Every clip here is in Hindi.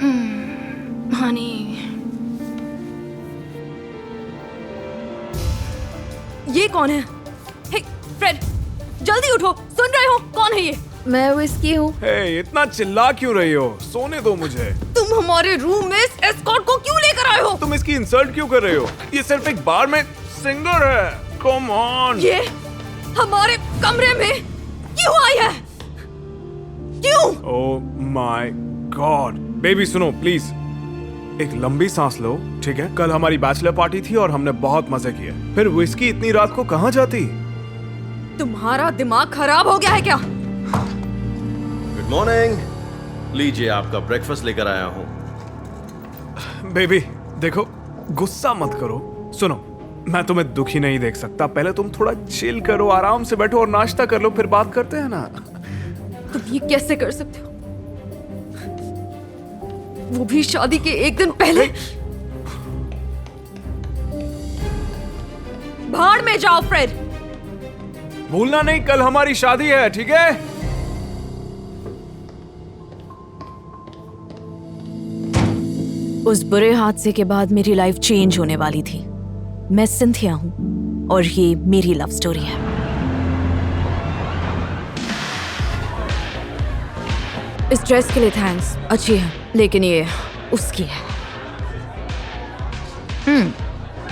हनी, ये कौन है? हे फ्रेड, जल्दी उठो, सुन रहे हो? कौन है ये? मैं विस्की हूँ। हे, इतना चिल्ला क्यों रही हो? सोने दो मुझे। तुम हमारे रूम में इस एस्कॉर्ट को क्यों लेकर आए हो? तुम इसकी इंसल्ट क्यों कर रहे हो? ये सिर्फ एक बार में सिंगर है। Come on. ये हमारे कमरे में क्यों आई है? क्यों? Oh my God. बेबी सुनो प्लीज, एक लंबी सांस लो, ठीक है? कल हमारी बैचलर पार्टी थी और हमने बहुत मजे किए। फिर विस्की इतनी रात को कहाँ जाती? तुम्हारा दिमाग खराब हो गया है क्या? गुड मॉर्निंग, लीजिए आपका ब्रेकफास्ट लेकर आया हूँ। बेबी देखो, गुस्सा मत करो। सुनो, मैं तुम्हें दुखी नहीं देख सकता। पहले तुम थोड़ा चिल करो, आराम से बैठो और नाश्ता कर लो, फिर बात करते हैं ना। तुम ये कैसे कर सकते हो? वो भी शादी के एक दिन पहले। भाड़ में जाओ फ्रेड। भूलना नहीं, कल हमारी शादी है, ठीक है? उस बुरे हादसे के बाद मेरी लाइफ चेंज होने वाली थी। मैं सिंथिया हूँ और ये मेरी लव स्टोरी है। इस ड्रेस के लिए थैंक्स, अच्छी है, लेकिन ये उसकी है।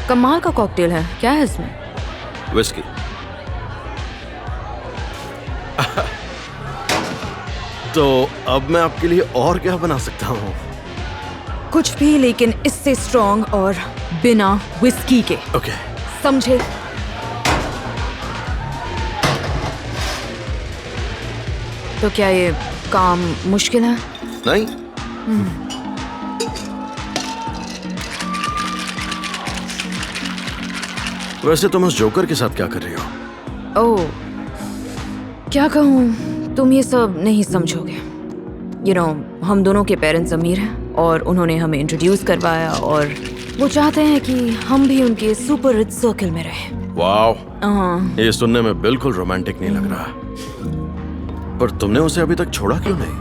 कमाल का कॉकटेल है। क्या है इसमें? विस्की। तो अब मैं आपके लिए और क्या बना सकता हूँ? कुछ भी, लेकिन इससे स्ट्रॉन्ग और बिना विस्की के। ओके। समझे? तो क्या ये काम मुश्किल है? नहीं। वैसे तुम उस जोकर के साथ क्या कर रही हो? ओह, क्या कहूँ, तुम ये सब नहीं समझोगे। हम दोनों के पेरेंट्स अमीर हैं और उन्होंने हमें इंट्रोड्यूस करवाया और वो चाहते हैं कि हम भी उनके सुपर रिच सर्कल में रहें। वाह, ये सुनने में बिल्कुल रोमांटिक नहीं लग रहा। पर तुमने उसे अभी तक छोड़ा क्यों नहीं?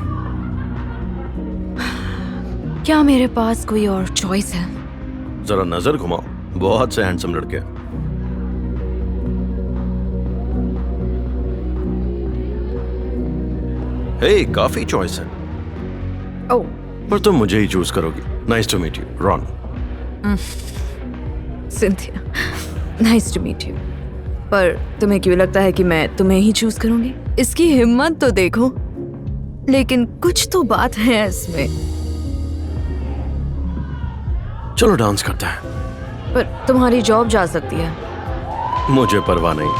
क्या मेरे पास कोई और चॉइस है? जरा नजर घुमाओ, बहुत से हैंडसम लड़के। हे, काफी चॉइस है। ओह, पर तुम मुझे ही चूज करोगी। Nice to meet you, Ron. Cynthia, nice to meet you. पर तुम्हें क्यों लगता है कि मैं तुम्हें ही चूज करूंगी? इसकी हिम्मत तो देखो। लेकिन कुछ तो बात है इसमें। चलो डांस करते हैं। पर तुम्हारी जॉब जा सकती है। मुझे परवाह नहीं।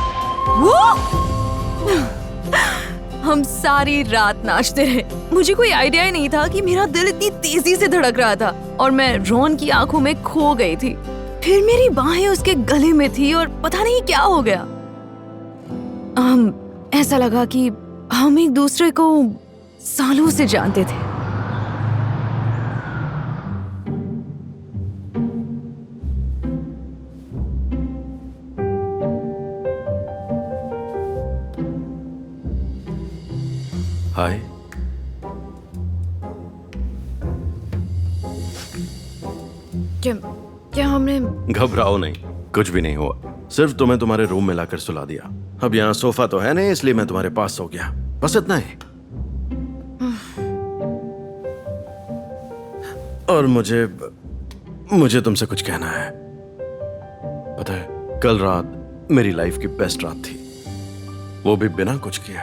हम सारी रात नाचते रहे। मुझे कोई आइडिया ही नहीं था कि मेरा दिल इतनी तेजी से धड़क रहा था और मैं रॉन की आंखों में खो गई थी। फिर मेरी बाहें उसके गले में थी और पता नहीं क्या हो गया। ऐसा लगा कि हम एक दूसरे को सालों से जानते थे। हाय। क्या हमने? घबराओ नहीं, कुछ भी नहीं हुआ। सिर्फ तुम्हें तुम्हारे रूम में लाकर सुला दिया। अब यहाँ सोफा तो है नहीं, इसलिए मैं तुम्हारे पास सो गया, बस इतना ही। और मुझे तुमसे कुछ कहना है। पता है, कल रात मेरी लाइफ की बेस्ट रात थी, वो भी बिना कुछ किए।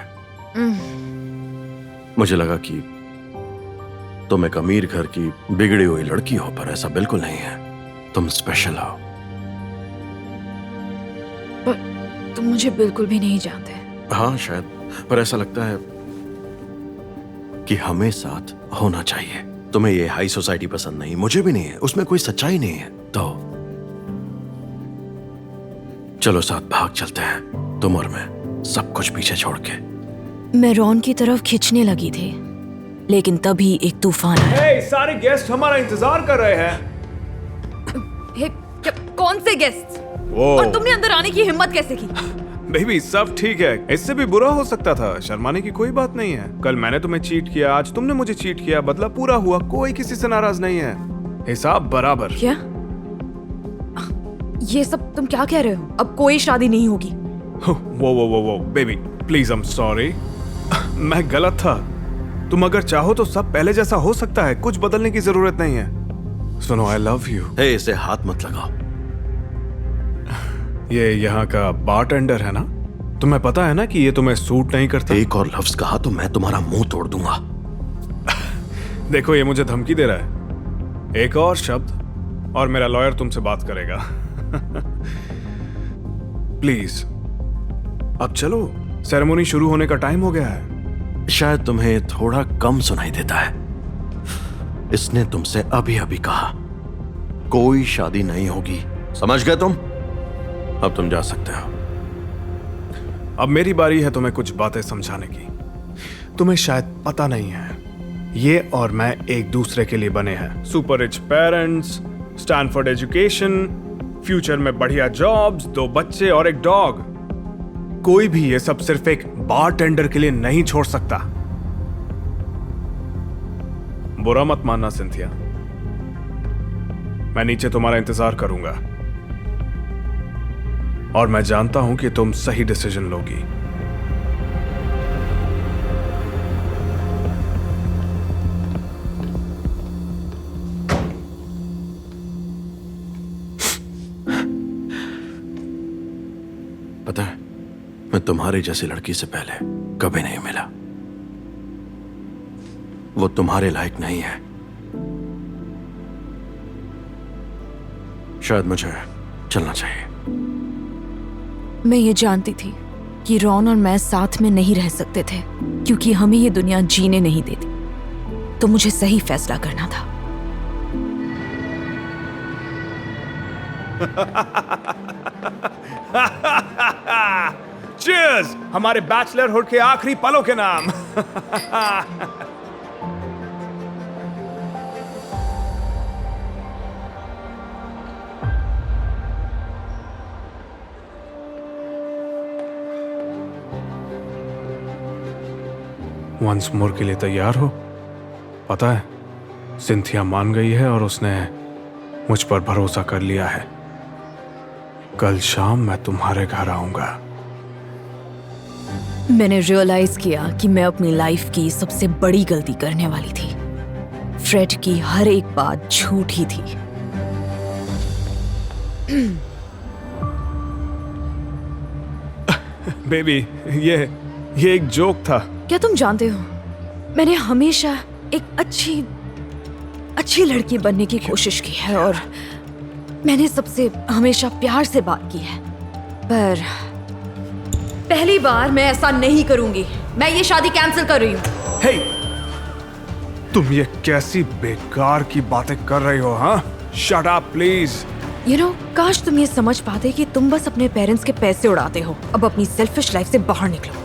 मुझे लगा कि तुम एक अमीर घर की बिगड़ी हुई लड़की हो, पर ऐसा बिल्कुल नहीं है। तुम स्पेशल हो। पर तुम मुझे बिल्कुल भी नहीं जानते। हाँ शायद, पर ऐसा लगता है कि हमें साथ होना चाहिए। तुम्हें ये हाई सोसाइटी पसंद नहीं, मुझे भी नहीं है, उसमें कोई सच्चाई नहीं है। तो चलो साथ भाग चलते हैं, तुम और मैं, सब कुछ पीछे छोड़ के। मैं रॉन की तरफ खींचने लगी थी, लेकिन तभी एक तूफान आया। हे, सारे गेस्ट हमारा इंतजार कर रहे हैं। कौन से गेस्ट? और तुमने अंदर आने की हिम्मत कैसे की? बेबी सब ठीक है, इससे भी बुरा हो सकता था, शर्माने की कोई बात नहीं है। कल मैंने तुम्हें चीट किया, आज तुमने मुझे चीट किया, बदला पूरा हुआ, कोई किसी से नाराज नहीं है, हिसाब बराबर। क्या? ये सब तुम क्या कह रहे हो? अब कोई शादी नहीं होगी। वो baby please, I am sorry, मैं गलत था। तुम अगर चाहो तो सब पहले जैसा हो सकता है, कुछ बदलने की जरूरत नहीं है। सुनो, आई लव यू। हे, इसे हाथ मत लगाओ। ये यहाँ का बारटेंडर है ना? तुम्हें पता है ना कि ये तुम्हें सूट नहीं करता। एक और लफ्ज कहा तो मैं तुम्हारा मुंह तोड़ दूंगा। देखो, ये मुझे धमकी दे रहा है। एक और शब्द और मेरा लॉयर तुमसे बात करेगा। प्लीज अब चलो, सेरेमनी शुरू होने का टाइम हो गया है। शायद तुम्हें थोड़ा कम सुनाई देता है। इसने तुमसे अभी अभी कहा कोई शादी नहीं होगी, समझ गए तुम? अब तुम जा सकते हो। अब मेरी बारी है तुम्हें कुछ बातें समझाने की। तुम्हें शायद पता नहीं है, ये और मैं एक दूसरे के लिए बने हैं। Super rich parents, Stanford education, future में बढ़िया जॉब्स, 2 बच्चे और एक डॉग। कोई भी ये सब सिर्फ एक बारटेंडर के लिए नहीं छोड़ सकता। बुरा मत मानना सिंथिया, मैं नीचे तुम्हारा इंतजार करूंगा और मैं जानता हूं कि तुम सही डिसीजन लोगी। पता है, मैं तुम्हारी जैसी लड़की से पहले कभी नहीं मिला। वो तुम्हारे लायक नहीं है। शायद मुझे चलना चाहिए। मैं ये जानती थी कि रॉन और मैं साथ में नहीं रह सकते थे, क्योंकि हमें ये दुनिया जीने नहीं देती। तो मुझे सही फैसला करना था। चीयर्स हमारे बैचलरहुड के आखिरी पलों के नाम। वंस मोर के लिए तैयार हो? पता है, सिंथिया मान गई है और उसने मुझ पर भरोसा कर लिया है। कल शाम मैं तुम्हारे घर आऊंगा। मैंने रियलाइज किया कि मैं अपनी लाइफ की सबसे बड़ी गलती करने वाली थी। फ्रेड की हर एक बात झूठी थी। बेबी, ये एक जोक था। क्या तुम जानते हो, मैंने हमेशा एक अच्छी लड़की बनने की कोशिश की है और मैंने सबसे हमेशा प्यार से बात की है, पर पहली बार मैं ऐसा नहीं करूंगी। मैं ये शादी कैंसिल कर रही हूँ। हे, तुम ये कैसी बेकार की बातें कर रही हो? हाँ, शट अप प्लीज। काश तुम ये समझ पाते कि तुम बस अपने पेरेंट्स के पैसे उड़ाते हो। अब अपनी सेल्फिश लाइफ से बाहर निकलो।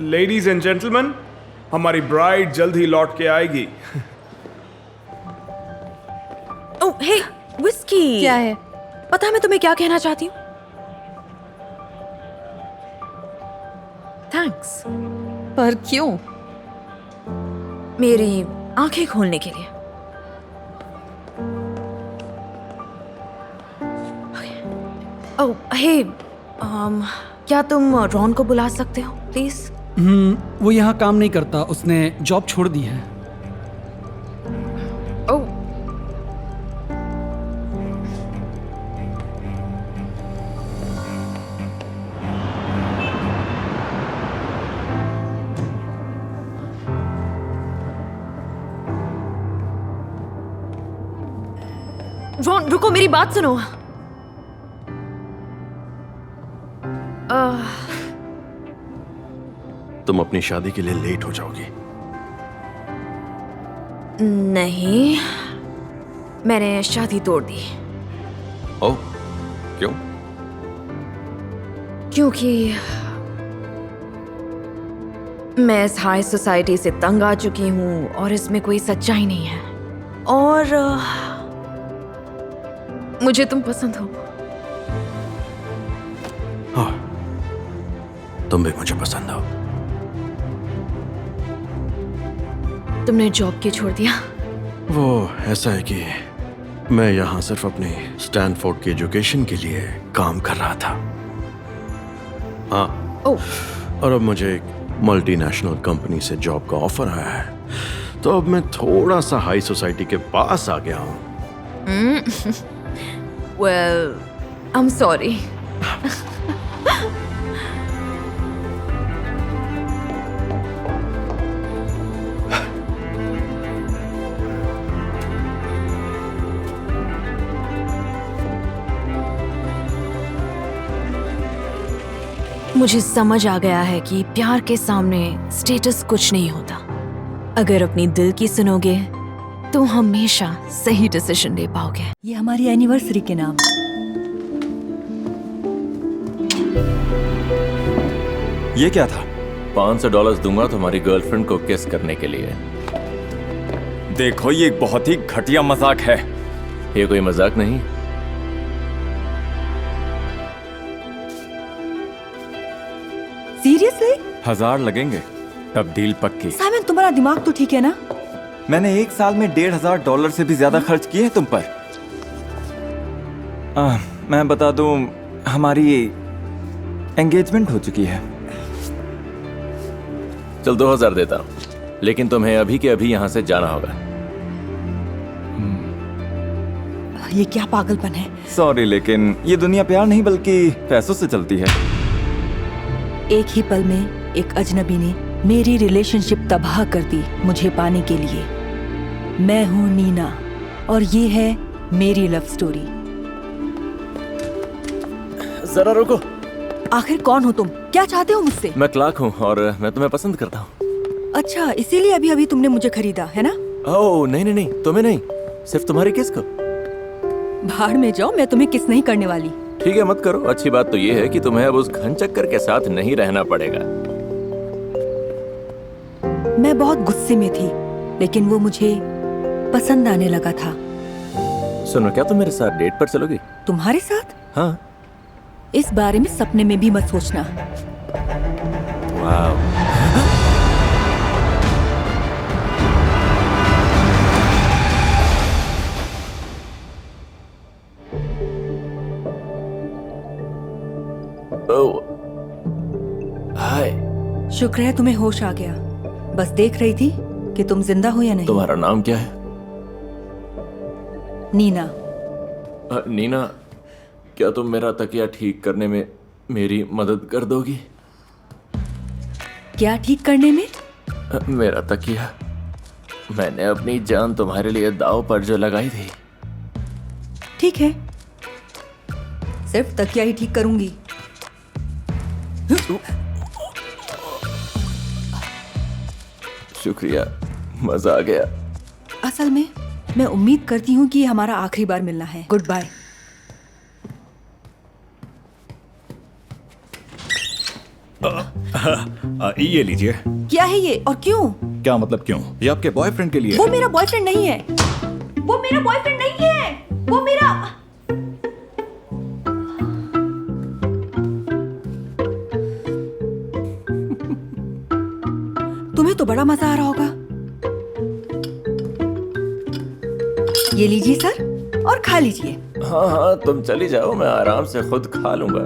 लेडीज एंड जेंटलमैन, हमारी ब्राइड जल्द ही लौट के आएगी। ओह हे, विस्की। क्या है? पता है मैं तुम्हें क्या कहना चाहती हूँ? थैंक्स। पर क्यों? मेरी आंखें खोलने के लिए। ओह हे, क्या तुम रॉन को बुला सकते हो प्लीज? वो यहाँ काम नहीं करता, उसने जॉब छोड़ दी है। ओह, रॉन रुको, मेरी बात सुनो। तुम अपनी शादी के लिए लेट हो जाओगी। नहीं, मैंने शादी तोड़ दी। ओह, क्यों? क्योंकि मैं इस हाई सोसाइटी से तंग आ चुकी हूँ और इसमें कोई सच्चाई नहीं है। और मुझे तुम पसंद हो। हाँ, तुम भी मुझे पसंद हो। तुमने जॉब क्यों छोड़ दिया? वो ऐसा है कि मैं यहाँ सिर्फ अपनी स्टैनफोर्ड की एजुकेशन के लिए काम कर रहा था। हाँ, ओह, और अब मुझे एक मल्टीनेशनल कंपनी से जॉब का ऑफर आया है, तो अब मैं थोड़ा सा हाई सोसाइटी के पास आ गया हूँ। Well, I am sorry. मुझे समझ आ गया है कि प्यार के सामने स्टेटस कुछ नहीं होता। अगर अपनी दिल की सुनोगे तो हमेशा सही डिसीजन ले पाओगे। ये हमारी एनिवर्सरी के नाम। ये क्या था? $500 दूंगा तुम्हारी गर्लफ्रेंड को किस करने के लिए। देखो, ये एक बहुत ही घटिया मजाक है। ये कोई मजाक नहीं। सीरियसली? 1000 लगेंगे, तब डील पक्की। साइमन, तुम्हारा दिमाग तो ठीक है ना? मैंने एक साल में $1500 से भी ज्यादा खर्च किए हैं तुम पर। मैं बता दूं, हमारी एंगेजमेंट हो चुकी है। चल 2000 देता हूँ, लेकिन तुम्हें अभी के अभी यहाँ से जाना होगा। ये क्या पागलपन है? सॉरी, लेकिन ये दुनिया प्यार नहीं बल्कि पैसों से चलती है। एक ही पल में एक अजनबी ने मेरी रिलेशनशिप तबाह कर दी मुझे पाने के लिए। मैं हूँ नीना और ये है मेरी लव स्टोरी। जरा रुको। आखिर कौन हो तुम? क्या चाहते हो मुझसे? मैं क्लार्क हूँ और मैं तुम्हें पसंद करता हूँ। अच्छा, इसीलिए अभी अभी तुमने मुझे खरीदा है ना? ओह नहीं नहीं नहीं, तुम्हें नहीं, सिर्फ तुम्हारी किस को। भाड़ में जाओ, मैं तुम्हें किस नहीं करने वाली। ठीक है, मत करो। अच्छी बात तो ये है कि तुम्हें अब उस घनचक्कर के साथ नहीं रहना पड़ेगा। मैं बहुत गुस्से में थी, लेकिन वो मुझे पसंद आने लगा था। सुनो, क्या तुम मेरे साथ डेट पर चलोगी? तुम्हारे साथ? हाँ। इस बारे में सपने में भी मत सोचना। वाह। हाय। शुक्र है तुम्हें होश आ गया। बस देख रही थी कि तुम जिंदा हो या नहीं। तुम्हारा नाम क्या है? नीना। नीना, क्या तुम मेरा तकिया ठीक करने में मेरी मदद कर दोगी? क्या ठीक करने में? मेरा तकिया। मैंने अपनी जान तुम्हारे लिए दांव पर जो लगाई थी। ठीक है, सिर्फ तकिया ही ठीक करूंगी। शुक्रिया, मजा आ गया। असल में मैं उम्मीद करती हूँ कि ये हमारा आखिरी बार मिलना है। Good bye. ये लीजिए। क्या है ये और क्यों? क्या मतलब क्यों? ये आपके बॉयफ्रेंड के लिए वो है। मेरा बॉयफ्रेंड नहीं है। वो मेरा बॉयफ्रेंड नहीं है। वो मेरा तुम्हें तो बड़ा मजा आ रहा होगा। ये लीजिए सर, और खा लीजिए। हाँ हाँ, तुम चली जाओ, मैं आराम से खुद खा लूंगा।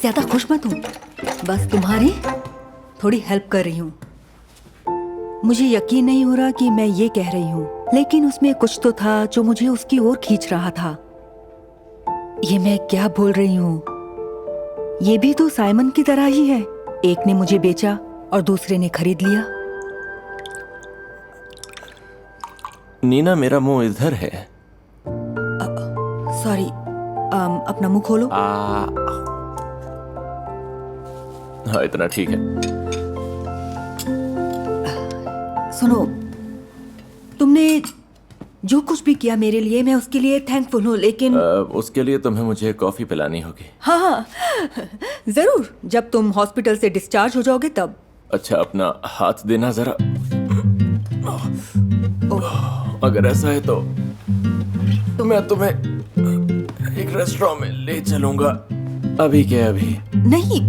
ज्यादा खुश मत हूँ, बस तुम्हारी थोड़ी हेल्प कर रही हूँ। मुझे यकीन नहीं हो रहा कि मैं ये कह रही हूँ, लेकिन उसमें कुछ तो था जो मुझे उसकी ओर खींच रहा था। ये मैं क्या बोल रही हूँ? ये भी तो साइमन की तरह ही है। एक ने मुझे बेचा और दूसरे ने खरीद लिया। नीना, मेरा मुंह इधर है। सॉरी, अपना मुंह खोलो। हाँ, इतना ठीक है। सुनो, तुमने जो कुछ भी किया मेरे लिए, मैं उसके लिए थैंकफुल हूँ, लेकिन उसके लिए तुम्हें मुझे कॉफी पिलानी होगी। हाँ हाँ जरूर, जब तुम हॉस्पिटल से डिस्चार्ज हो जाओगे तब। अच्छा, अपना हाथ देना जरा। अगर ऐसा है तो मैं तुम्हें एक रेस्टोरेंट में ले चलूंगा। अभी के अभी। नहीं।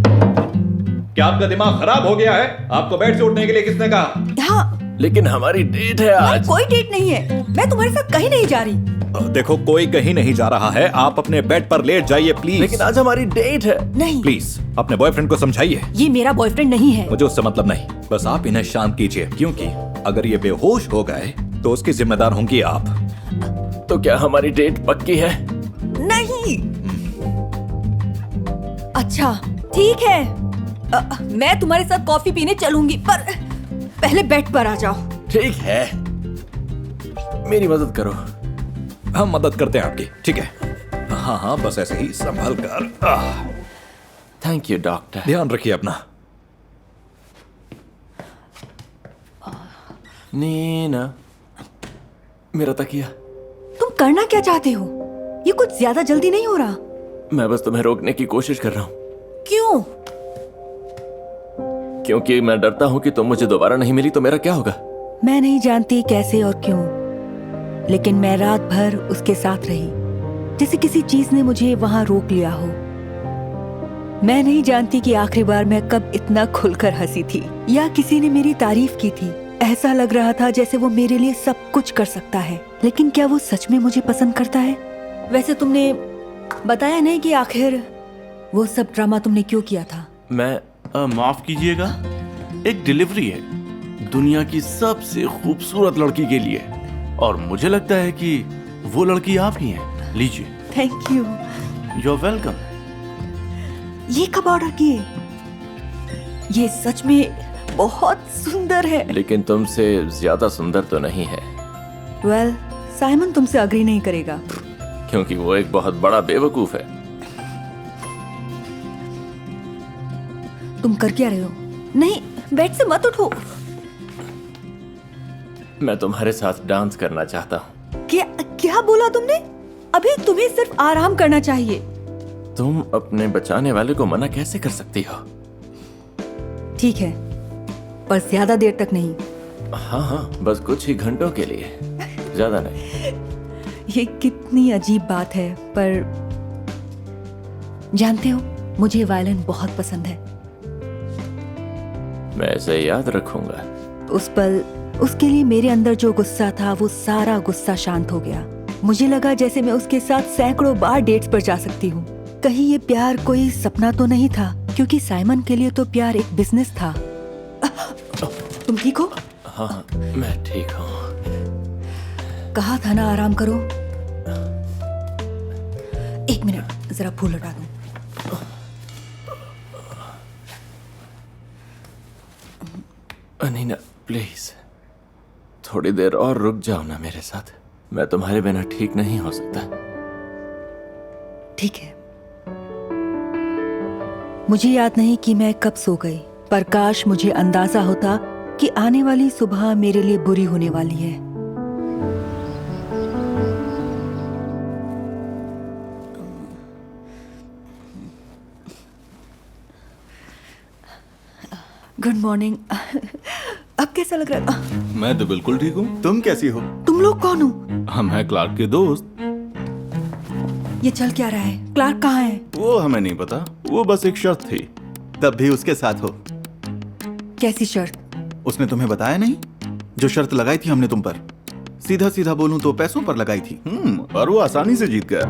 क्या आपका दिमाग खराब हो गया है? आपको बेड से उठने के लिए किसने कहा? हाँ, लेकिन हमारी डेट है आज। कोई डेट नहीं है, मैं तुम्हारे साथ कहीं नहीं जा रही। देखो, कोई कहीं नहीं जा रहा है, आप अपने बेड पर लेट जाइए प्लीज। लेकिन आज हमारी डेट है। नहीं, प्लीज अपने बॉयफ्रेंड को समझाइए। ये मेरा बॉयफ्रेंड नहीं है। मुझे उससे मतलब नहीं, बस आप इन्हें शांत कीजिए, क्योंकि अगर ये बेहोश हो गए तो उसकी जिम्मेदार होंगी आप। तो क्या हमारी डेट पक्की है? नहीं। अच्छा ठीक है, मैं तुम्हारे साथ कॉफी पीने चलूंगी, पर पहले बेड पर आ जाओ। ठीक है, मेरी मदद करो। हम मदद करते हैं आपकी, ठीक है? हाँ हाँ, बस ऐसे ही संभल कर। Thank you doctor. ध्यान रखिए अपना। नीना, मेरा तकिया। तुम करना क्या चाहते हो? ये कुछ ज्यादा जल्दी नहीं हो रहा? मैं बस तुम्हें रोकने की कोशिश कर रहा हूँ। क्यों? क्योंकि मैं डरता हूँ कि तुम मुझे दोबारा नहीं मिली तो मेरा क्या होगा। मैं नहीं जानती कैसे और क्यों, लेकिन मैं रात भर उसके साथ रही, जैसे किसी चीज ने मुझे वहां रोक लिया हो। मैं नहीं जानती कि आखिरी बार मैं कब इतना खुलकर हंसी थी, या किसी ने मेरी तारीफ की थी। ऐसा लग रहा था जैसे वो मेरे लिए सब कुछ कर सकता है, लेकिन क्या वो सच में मुझे पसंद करता है? वैसे तुमने बताया नहीं कि आखिर वो सब ड्रामा तुमने क्यों किया था? मैं माफ कीजिएगा, एक डिलीवरी है दुनिया की सबसे खूबसूरत लड़की के लिए, और मुझे लगता है कि वो लड़की आप ही हैं। लीजिए। Thank you. You are welcome. ये कब ऑर्डर किए? ये सच में बहुत सुंदर है। लेकिन तुमसे ज्यादा सुंदर तो नहीं है। वेल, साइमन तुमसे अग्री नहीं करेगा, क्योंकि वो एक बहुत बड़ा बेवकूफ है। तुम कर क्या रहे हो? नहीं, बेड से मत उठो। मैं तुम्हारे साथ डांस करना चाहता हूँ। क्या क्या बोला तुमने? अभी तुम्हें सिर्फ आराम करना चाहिए। तुम अपने बचाने वाले को मना कैसे कर सकती हो? ठीक है, पर ज्यादा देर तक नहीं। हाँ हाँ, बस कुछ ही घंटों के लिए, ज्यादा नहीं। ये कितनी अजीब बात है, पर जानते हो, मुझे वायलिन बहुत पसंद है। मैं इसे याद रखूंगा। उस पल, उसके लिए मेरे अंदर जो गुस्सा था, वो सारा गुस्सा शांत हो गया। मुझे लगा जैसे मैं उसके साथ सैकड़ों बार डेट्स पर जा सकती हूँ। कहीं ये प्यार कोई सपना तो नहीं था, क्योंकि साइमन के लिए तो प्यार एक बिजनेस था। तुम ठीक हो? हाँ, मैं ठीक हूँ। कहा था ना आराम करो। एक मिनट, जरा फूल हटा दूं। अनीना प्लीज, थोड़ी देर और रुक जाओ ना मेरे साथ। मैं तुम्हारे बिना ठीक नहीं हो सकता। ठीक है। मुझे याद नहीं कि मैं कब सो गई, पर काश मुझे अंदाजा होता कि आने वाली सुबह मेरे लिए बुरी होने वाली है। Good morning. अब कैसा लग रहा है? मैं तो बिल्कुल ठीक हूँ। तुम कैसी हो? तुम लोग कौन हो? हम हैं क्लार्क के दोस्त। ये चल क्या रहा है? क्लार्क कहाँ है? वो हमें नहीं पता, वो बस एक शर्त थी। तब भी उसके साथ हो। कैसी शर्त? उसने तुम्हें बताया नहीं? जो शर्त लगाई थी हमने तुम पर, सीधा सीधा बोलूं तो पैसों पर लगाई थी। और वो आसानी से जीत गया।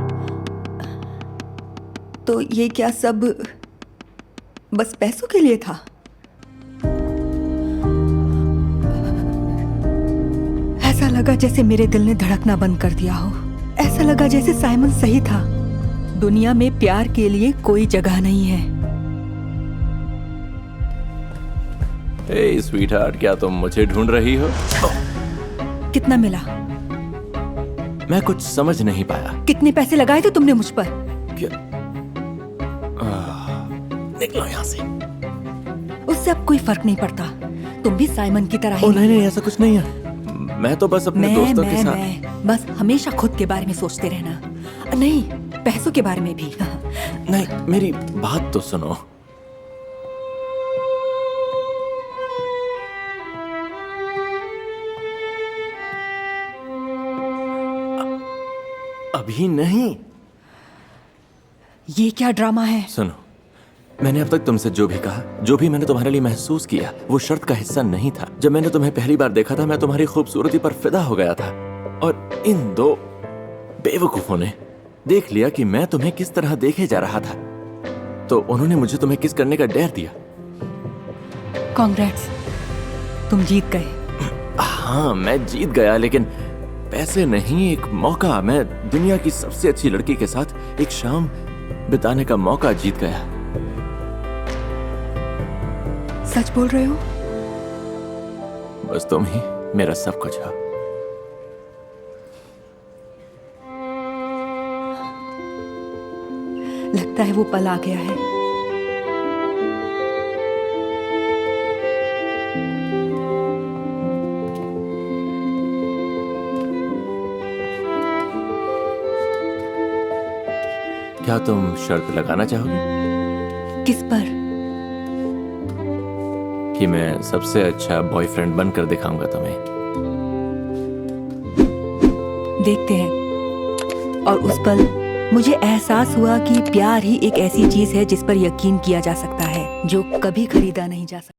तो ये क्या सब बस पैसों के लिए था? ऐसा लगा जैसे मेरे दिल ने धड़कना बंद कर दिया हो। ऐसा लगा जैसे साइमन सही था। दुनिया में प्यार के लिए कोई जगह नहीं है। हे स्वीटहार्ट, क्या तुम मुझे ढूंढ रही हो? कितना मिला? मैं कुछ समझ नहीं पाया। कितने पैसे लगाए थे तुमने मुझ पर? क्या? निकलो यहाँ से। उससे अब कोई फर्क नहीं पड़ता। तुम भी साइमन की तरह ही। नहीं, ऐसा कुछ नहीं है। मैं तो बस अपने दोस्तों के साथ। बस हमेशा खुद के बारे में सोचते रहना, नहीं पैसों के बारे में भी। नहीं, मेरी बात तो सुनो। अभी नहीं। ये क्या ड्रामा है? सुनो, मैंने अब तक तुमसे जो भी कहा, जो भी मैंने तुम्हारे लिए महसूस किया, वो शर्त का हिस्सा नहीं था। जब मैंने तुम्हें पहली बार देखा था, मैं तुम्हारी खूबसूरती पर फिदा हो गया था, और इन दो बेवकूफों ने देख लिया कि मैं तुम्हें किस तरह देखे जा रहा था, तो उन्होंने मुझे तुम्हें किस करने का डेयर दिया। कांग्रेट्स, तुम जीत गए। हाँ, मैं जीत गया, लेकिन पैसे नहीं, एक मौका। मैं दुनिया की सबसे अच्छी लड़की के साथ एक शाम बिताने का मौका जीत गया। सच बोल रहे हो? बस तुम ही मेरा सब कुछ हो। लगता है वो पल आ गया है। क्या तुम शर्त लगाना चाहोगी? किस पर? कि मैं सबसे अच्छा बॉयफ्रेंड बनकर दिखाऊंगा तुम्हें। देखते हैं। और उस पल मुझे एहसास हुआ कि प्यार ही एक ऐसी चीज है जिस पर यकीन किया जा सकता है, जो कभी खरीदा नहीं जा सकता।